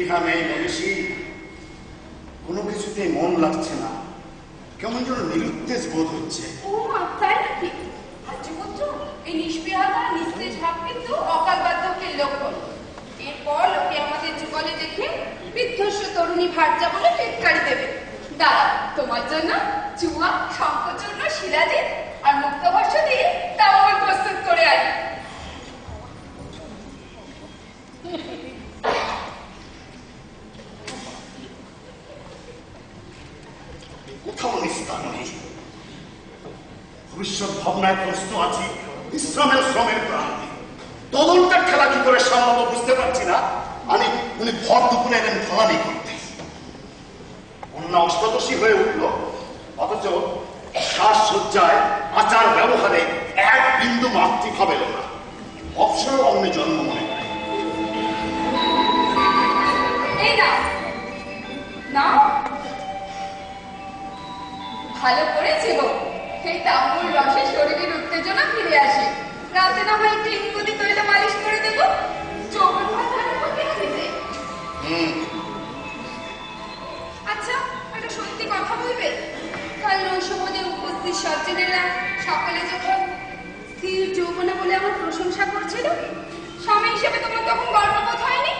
স্পৃহা নেই মনীষী, কোনো কিছুতেই মন লাগছে না, কেমন যেন নিরুত্তেজ বোধ হচ্ছে। ও তাই নাকি? হাজিপুত্র, এই নিষ্পৃহতা নিস্তেজ ভাব কিন্তু অকাল বার্ধক্যের লক্ষণ। এরপর লোকে আমাদের যুগলে দেখে বিধ্বস্ত তরুণী ভার্যা বলে টিটকারি দেবে। দাঁড়া, তোমার জন্য চুয়া, শঙ্খচূর্ণ, শিলাজিৎ আর মুক্তভাষ্য দিয়ে তাম্বুল প্রস্তুত করে আনি। কোথাও নিস্তার নেই, ভবিষ্যৎ ভাবনায় প্রশ্ন আছি, বিশ্রামের শ্রমের প্রান্তে। তদন্তের খেলা কি করে সামলাবো বুঝতে পারছি না। উনি ভর দুপুরে এলেন ফলানি করতে। কন্যা অষ্টাদশী হয়ে উঠল, অথচ সাজসজ্জায় আচার ব্যবহারে এক বিন্দু মাতৃভাব এলো না। অবসর অন্যে জন্ম মনে করে। এই না না ভালো করে ছিল, সেই তাম্বুল রসে শরীরের উত্তেজনা ফিরে আসে। রাতে না হয় একটু ইঙ্গুদি তৈল মালিশ করে দেবো, যৌবন আচ্ছা, একটা সত্যি কথা বলবে? কাল নৈশভোজে উপস্থিত সজ্জনেরা সকালে যখন স্থির যৌবনা বলে আমার প্রশংসা করছিল, স্বামী হিসেবে তোমার তখন গর্ববোধ হয়নি?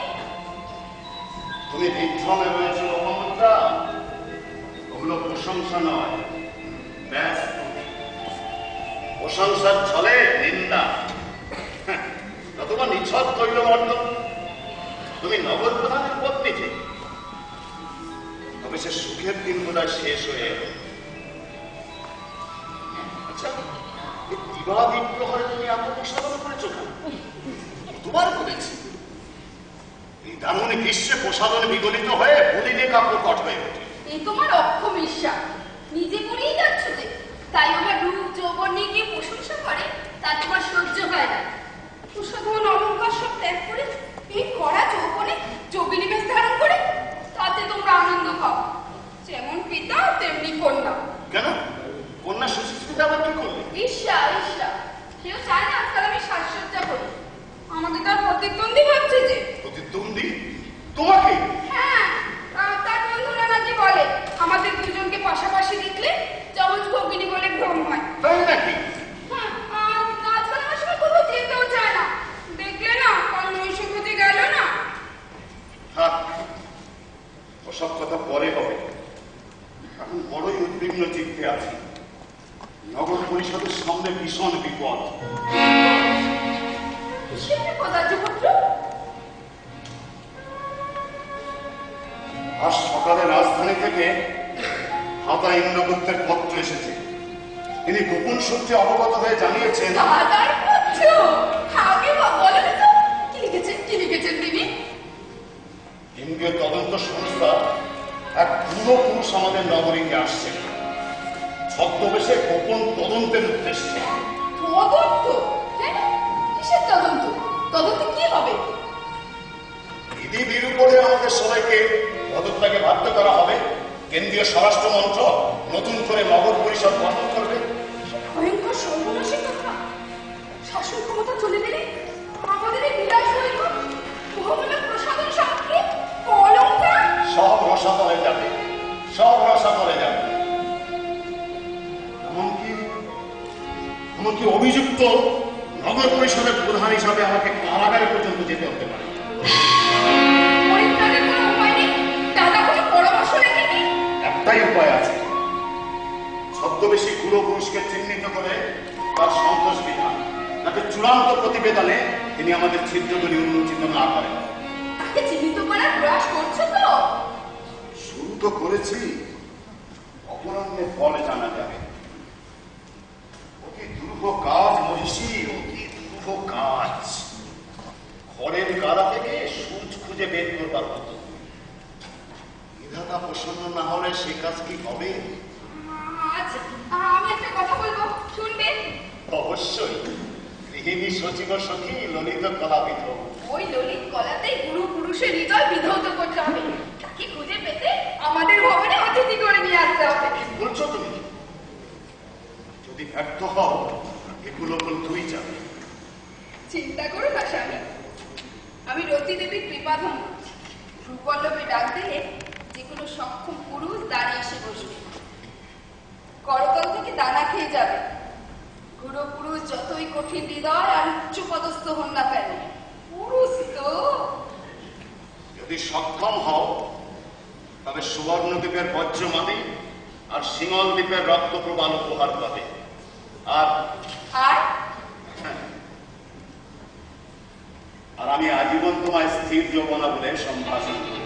তুমি বিভ্রমে রয়েছো লোকমুদ্রা, ওগুলো প্রশংসা নয়, ব্যাস প্রশংসার ছলে নিন্দা, অথবা নিছক তৈলমর্দন। তুমি নগর প্রধানের পত্নী যে, তবে সে সুখের দিন বোধহয় শেষ হয়ে এলো। আচ্ছা, দিবা বিপ্রহরে তুমি আত্মপ্রসাদন করেছো কেন? কতবার করেছি। এই দারুণ গ্রীষ্মে প্রসাদন বিগলিত হয়ে বলিনে কাপ্রকট হয়ে ওঠে। এই তোমার অক্ষম ঈর্ষা, নিজে করেই যাচ্ছ যে, তাই আমার রূপ যৌবন নিয়ে গিয়ে প্রশংসা করে, তা তোমার সহ্য হয় না। প্রসাধন অলঙ্কার সব ত্যাগ করে এই কড়া যৌবনে যোগিনী ধারণ করে তাতে তোমরা আনন্দ পাও। যেমন পিতা তেমনি কন্যা। কেন কন্যা সুশিক্ষিতা আবার কি করবে? ঈর্ষা ঈর্ষা, কেউ চায় না আজকাল আমি সাজসজ্জা করি। আমাকে তার প্রতিদ্বন্দ্বী ভাবছে যে। প্রতিদ্বন্দ্বী তোমাকে? হ্যাঁ, তার বন্ধুরা নাকি বলে আমাদের দুজনকে পাশাপাশি দেখলে যমজ ভগিনী বলে ভ্রম হয়। তাই নাকি? হ্যাঁ, আজকাল আমার সঙ্গে কোথাও যেতেও চায় না। দেখলে না, কাল নৈশভোজে গেল না। হ্যাঁ, ওসব কথা পরে হবে। এখন বড়ই উদ্বিগ্ন চিত্তে আছি। নগর পরিষদের সামনে ভীষণ বিপদ। আজ সকালে রাজধানী থেকে হাতা ইন্দ্রগুপ্তের পত্র এসেছে। তিনি গোপন সূত্রে অবগত হয়ে জানিয়েছেন। কেন্দ্রীয় তদন্ত সংস্থা এক পূর্বপুরুষ আমাদের নগরীতে আসছে, ছদ্মবেশে গোপন তদন্তের উদ্দেশ্যে। তদন্ত? কিসের তদন্ত? তদন্তে কি হবে? দিদির উপরে আমাদের সবাইকে পদত্যাগে বাধ্য করা হবে। কেন্দ্রীয় স্বরাষ্ট্র মন্ত্রক নতুন করে নগর পরিষদ গঠন করবে। ভয়ঙ্কর সর্বনাশের কথা। শাসন ক্ষমতা চলে গেলে আমাদের এই বিলাস বৈভব, বহুমূল্য প্রসাধন সামগ্রী, অলংকার সব রসাতলে যাবে, সব রসাতলে যাবে। এমনকি অভিযুক্ত নগর পরিষদের প্রধান হিসাবে আমাকে কারাগারে পর্যন্ত যেতে হতে পারে। একটাই উপায় আছে, ছদ্মবেশী কুলপুরুষকে চিহ্নিত করে তার সন্তোষ বিধান, তাকে চূড়ান্ত প্রতিবেদনে তিনি আমাদের ছিদ্রগুলি উন্মোচিত না করেন। তাকে চিহ্নিত করার প্রয়াস করছো তো? শুরু তো করেছি, অপরাহ্নে ফল জানা যাবে। অতি দুরূহ কাজ মহিষী, অতি দুরূহ কাজ। ঘরের গাড়া থেকে সূচ খুঁজে বের করবার মতো। বিধাতা প্রসন্ন না হলে সে কাজ কি হবে? আচ্ছা, আমি একটা কথা বলবো, শুনবে? অবশ্যই। গৃহিণী সচিব সখী ললিত কলাবিধ। ওই ললিত কলাতেই গুরু পুরুষের হৃদয় বিধৌত করতে হবে। তাকে খুঁজে পেতে আমাদের ভবনে অতিথি করে নিয়ে আসতে হবে। কি বলছো তুমি? যদি ব্যর্থ হও, এগুলো তুই যাবে। চিন্তা করো না স্বামী, আমি রতি দেবীর কৃপাধন। ভ্রুপল্লবে ডাক দিলে যে কোনো সক্ষম পুরুষ দাঁড়িয়ে এসে বসবে, করতল থেকে দানা খেয়ে যাবে। বুড়ো পুরুষ যতই কঠিন হৃদয় আর উচ্চ পদস্থ হন না কেন, পুরুষ তো। যদি সক্ষম হও তবে সুবর্ণদ্বীপের বজ্রমালি আর সিঙ্গল দ্বীপের রক্ত প্রবাল উপহার পাবে। আর আর আমি আজীবন তোমায় স্থির যৌবনা বলে সম্ভাষণ করি।